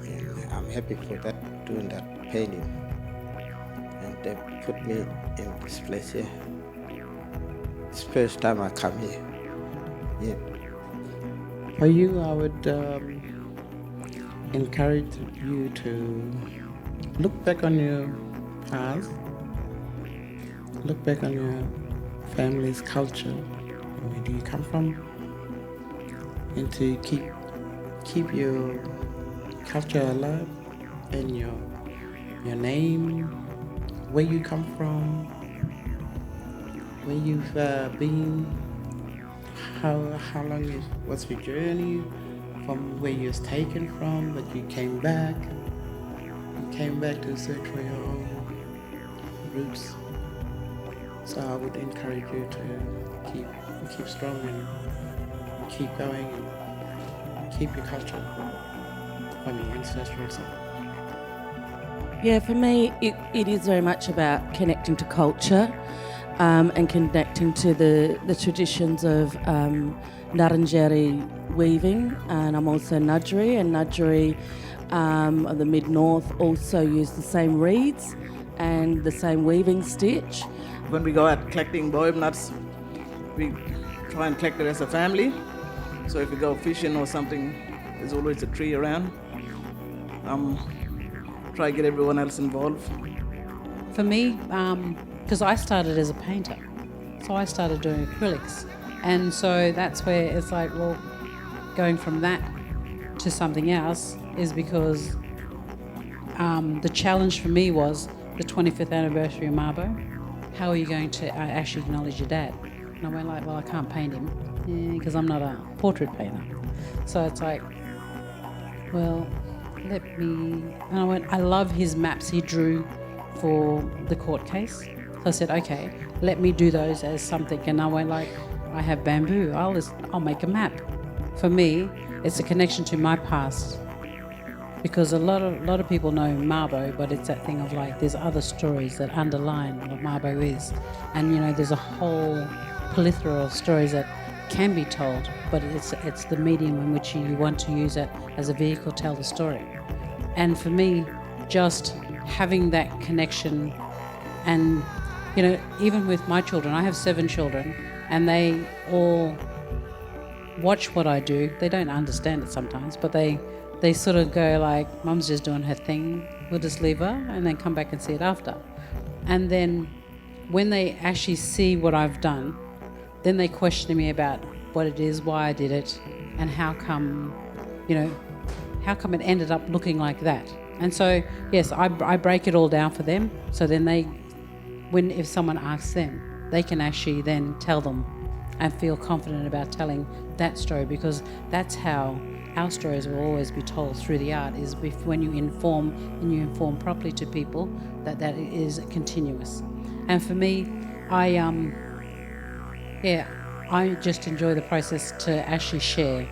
And I'm happy for that, doing that painting. And they put me in this place here. It's the first time I come here. Yeah. For you, I would encourage you to look back on your past, look back on your family's culture, where do you come from, and to keep your culture alive and your name, where you come from, where you've been, how long was your journey from where you was taken from, that you came back. You came back to search for your own roots. So I would encourage you to keep strong and keep going and keep your culture from your ancestral side. Yeah, for me, it is very much about connecting to culture and connecting to the traditions of Ngarrindjeri weaving, and I'm also Nudgeri, and Nudgeri of the mid-north also use the same reeds and the same weaving stitch. When we go out collecting boib nuts, we try and collect it as a family. So if we go fishing or something, there's always a tree around. Try to get everyone else involved. For me, because I started as a painter, so I started doing acrylics. And so that's where it's like, well, going from that to something else is because the challenge for me was the 25th anniversary of Mabo. how are you going to actually acknowledge your dad? And I went like, well, I can't paint him because I'm not a portrait painter. So it's like, well, let me... And I went, I love his maps he drew for the court case. So I said, okay, let me do those as something. And I went like, I have bamboo, I'll make a map. For me, it's a connection to my past. Because a lot of people know Mabo, but it's that thing of like, there's other stories that underline what Mabo is. And, you know, there's a whole plethora of stories that can be told, but it's the medium in which you want to use it as a vehicle to tell the story. And for me, just having that connection, and, you know, even with my children, I have 7 children, and they all watch what I do. They don't understand it sometimes, but they sort of go like, Mum's just doing her thing, we'll just leave her, and then come back and see it after. And then when they actually see what I've done, then they question me about what it is, why I did it, and how come it ended up looking like that. And so, yes, I break it all down for them, so then if someone asks them, they can actually then tell them and feel confident about telling that story, because that's how our stories will always be told through the art, is when you inform, and you inform properly to people, that is continuous. And for me, I just enjoy the process to actually share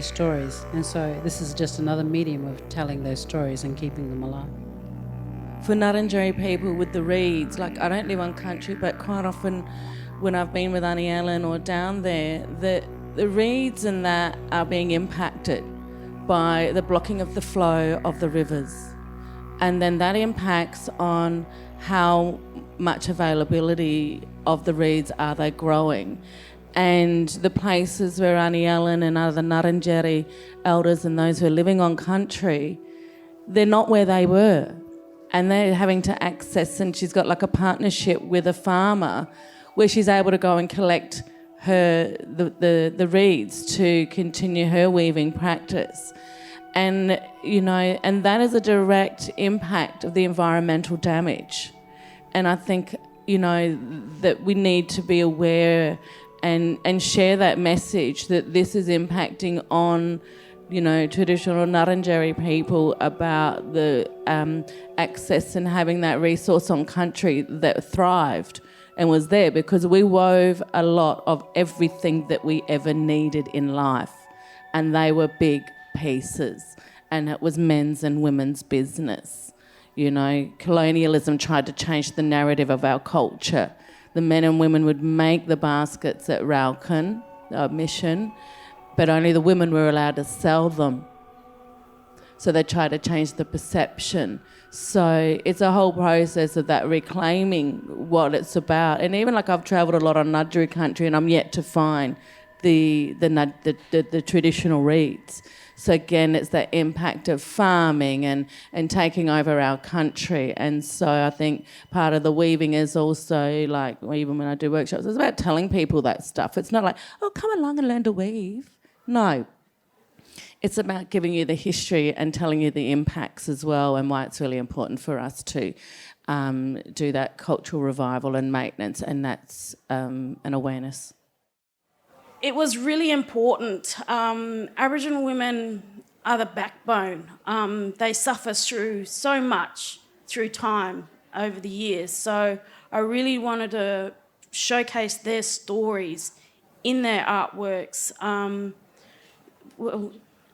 stories. And so this is just another medium of telling those stories and keeping them alive. For Ngarrindjeri people with the reeds, like, I don't live on country, but quite often when I've been with Auntie Ellen or down there, the reeds and that are being impacted by the blocking of the flow of the rivers. And then that impacts on how much availability of the reeds are they growing. And the places where Auntie Ellen and other Ngarrindjeri elders and those who are living on country, they're not where they were. And they're having to access, and she's got like a partnership with a farmer where she's able to go and collect the reeds to continue her weaving practice. And, you know, and that is a direct impact of the environmental damage. And I think, you know, that we need to be aware and share that message that this is impacting on, you know, traditional Ngarrindjeri people about the access and having that resource on country that thrived and was there, because we wove a lot of everything that we ever needed in life, and they were big pieces, and it was men's and women's business. You know, colonialism tried to change the narrative of our culture. The men and women would make the baskets at Raukan, our mission, but only the women were allowed to sell them. So they tried to change the perception. So it's a whole process of that reclaiming what it's about. And even like I've travelled a lot on Ngadjuri country, and I'm yet to find the traditional reeds. So again, it's that impact of farming and taking over our country. And so I think part of the weaving is also, like, even when I do workshops, it's about telling people that stuff. It's not like, oh, come along and learn to weave. No. It's about giving you the history and telling you the impacts as well, and why it's really important for us to do that cultural revival and maintenance, and that's an awareness. It was really important. Aboriginal women are the backbone. They suffer through so much through time over the years. So I really wanted to showcase their stories in their artworks.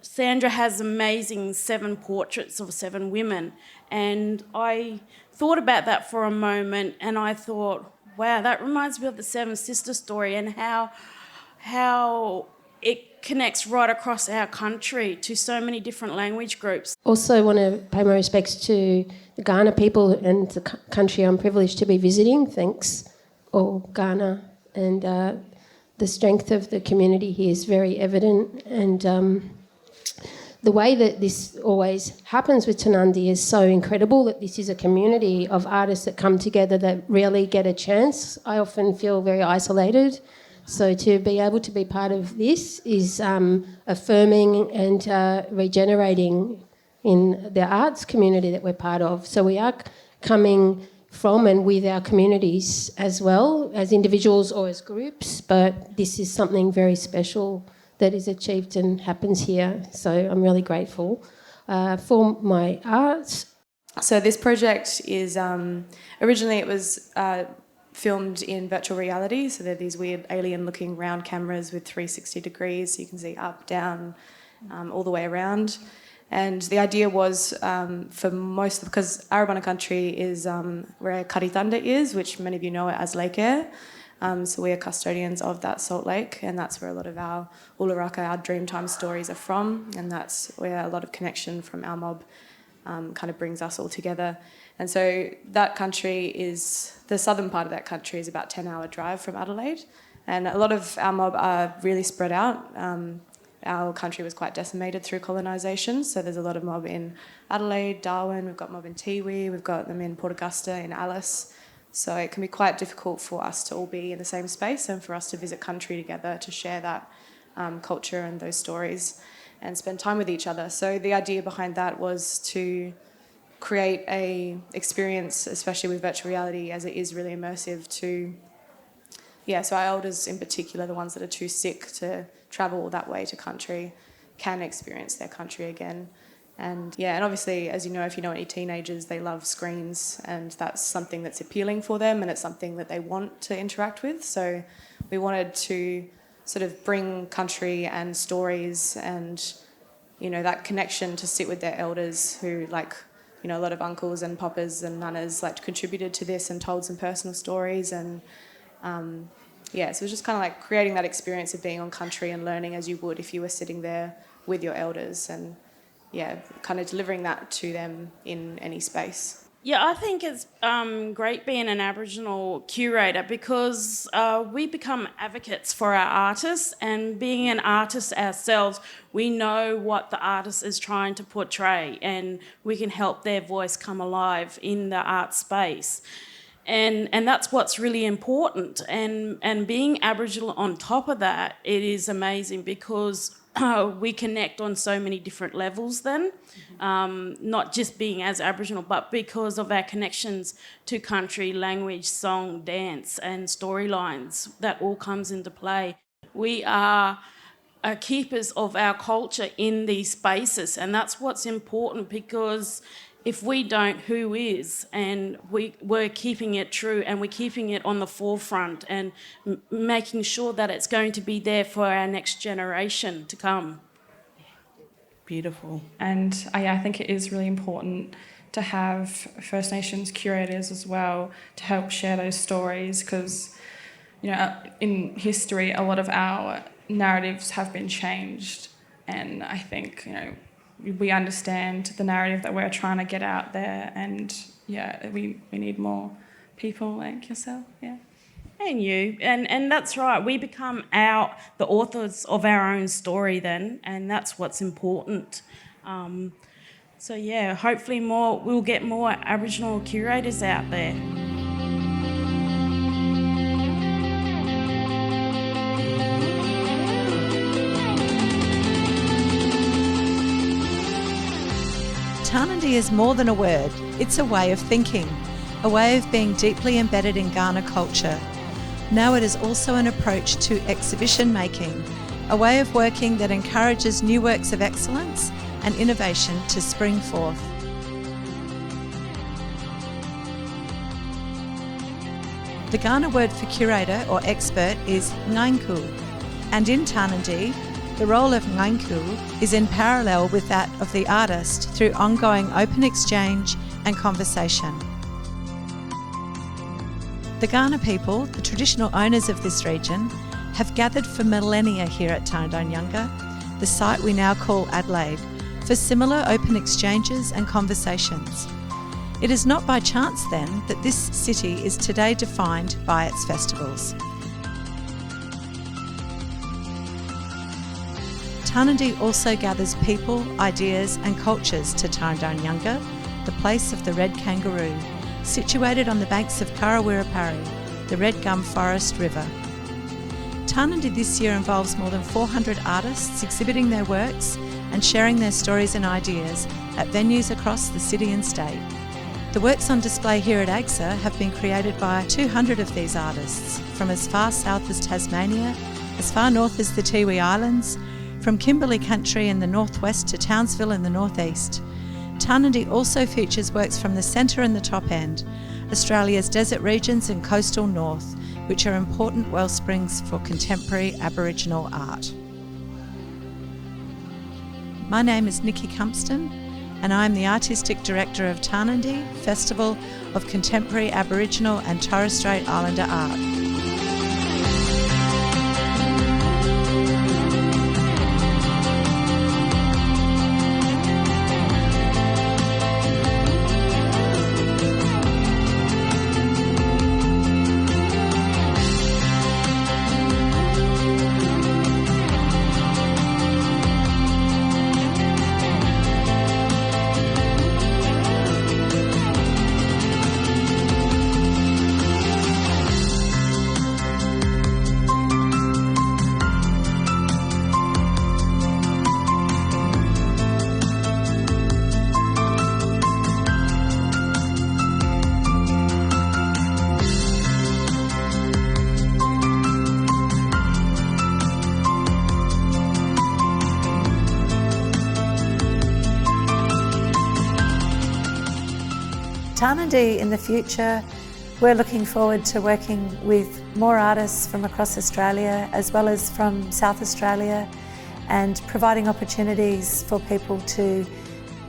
Sandra has amazing 7 portraits of 7 women, and I thought about that for a moment, and I thought, wow, that reminds me of the 7 Sisters story, and how it connects right across our country to so many different language groups. Also want to pay my respects to the Kaurna people and the country I'm privileged to be visiting. Thanks, all Kaurna. And the strength of the community here is very evident, and the way that this always happens with Tarnanthi is so incredible, that this is a community of artists that come together that rarely get a chance. I often feel very isolated. So to be able to be part of this is affirming and regenerating in the arts community that we're part of. So we are coming from and with our communities as well, as individuals or as groups, but this is something very special that is achieved and happens here. So I'm really grateful for my art. So this project is, originally it was filmed in virtual reality, so they're these weird alien-looking round cameras with 360 degrees, so you can see up, down, all the way around. And the idea was for most, because Arabana country is where Karitanda is, which many of you know it as Lake Air. So we are custodians of that salt lake, and that's where a lot of our Ularaka, our Dreamtime stories are from, and that's where a lot of connection from our mob kind of brings us all together. And so that country is, the southern part of that country is about a 10-hour drive from Adelaide, and a lot of our mob are really spread out. Our country was quite decimated through colonisation, so there's a lot of mob in Adelaide, Darwin, we've got mob in Tiwi, we've got them in Port Augusta, in Alice. So it can be quite difficult for us to all be in the same space and for us to visit country together to share that culture and those stories and spend time with each other. So the idea behind that was to create a experience, especially with virtual reality, as it is really immersive to, so our elders in particular, the ones that are too sick to travel that way to country, can experience their country again. And obviously, as you know, if you know any teenagers, they love screens, and that's something that's appealing for them, and it's something that they want to interact with. So we wanted to sort of bring country and stories and, that connection to sit with their elders who, a lot of uncles and poppers and nunnas contributed to this and told some personal stories. And so it was just kind of creating that experience of being on country and learning as you would if you were sitting there with your elders, and kind of delivering that to them in any space. Yeah, I think it's great being an Aboriginal curator because we become advocates for our artists, and being an artist ourselves, we know what the artist is trying to portray, and we can help their voice come alive in the art space. And that's what's really important. And being Aboriginal on top of that, it is amazing because we connect on so many different levels then, not just being as Aboriginal, but because of our connections to country, language, song, dance and storylines, that all comes into play. We are keepers of our culture in these spaces, and that's what's important, because if we don't, who is? And we're keeping it true, and we're keeping it on the forefront and making sure that it's going to be there for our next generation to come. Beautiful. And I think it is really important to have First Nations curators as well to help share those stories, because, in history, a lot of our narratives have been changed, and I think, we understand the narrative that we're trying to get out there, and we need more people like yourself. And you, and that's right, we become the authors of our own story then, and that's what's important. Hopefully we'll get more Aboriginal curators out there. Tarnanthi is more than a word, it's a way of thinking, a way of being deeply embedded in Kaurna culture. Now it is also an approach to exhibition making, a way of working that encourages new works of excellence and innovation to spring forth. The Kaurna word for curator or expert is ngainku, and in Tarnanthi, the role of ngainku is in parallel with that of the artist through ongoing open exchange and conversation. The Kaurna people, the traditional owners of this region, have gathered for millennia here at Tarnanthi, the site we now call Adelaide, for similar open exchanges and conversations. It is not by chance then that this city is today defined by its festivals. Tarnanthi also gathers people, ideas and cultures to Tarnanthi, the place of the red kangaroo, situated on the banks of Karawirapari, the Red Gum Forest River. Tarnanthi this year involves more than 400 artists exhibiting their works and sharing their stories and ideas at venues across the city and state. The works on display here at AGSA have been created by 200 of these artists, from as far south as Tasmania, as far north as the Tiwi Islands, from Kimberley Country in the northwest to Townsville in the northeast. Tarnanthi also features works from the centre and the top end, Australia's desert regions and coastal north, which are important wellsprings for contemporary Aboriginal art. My name is Nikki Cumpston, and I am the Artistic Director of Tarnanthi Festival of Contemporary Aboriginal and Torres Strait Islander Art. Tarnanthi in the future, we're looking forward to working with more artists from across Australia as well as from South Australia, and providing opportunities for people to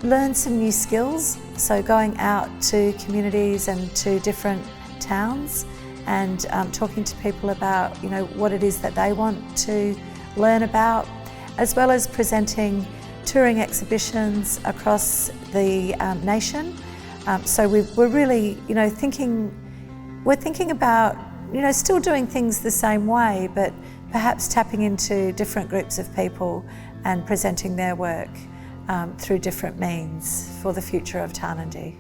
learn some new skills. So going out to communities and to different towns and talking to people about what it is that they want to learn about, as well as presenting touring exhibitions across the nation. So we're really, thinking about, still doing things the same way, but perhaps tapping into different groups of people and presenting their work through different means for the future of Tarnanthi.